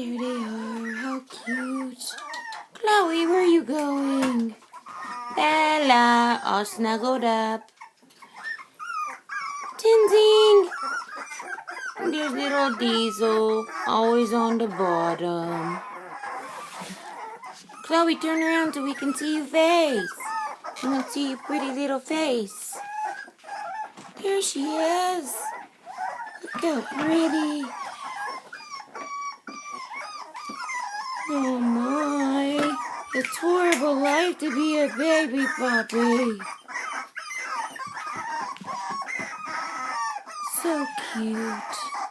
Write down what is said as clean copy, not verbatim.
There they are. How cute. Chloe, where are you going? Bella, all snuggled up. Tinzing. There's little Diesel, always on the bottom. Chloe, turn around so we can see your face. I want to see your pretty little face. There she is. Look how pretty. Oh my. It's horrible life to be a baby puppy. So cute.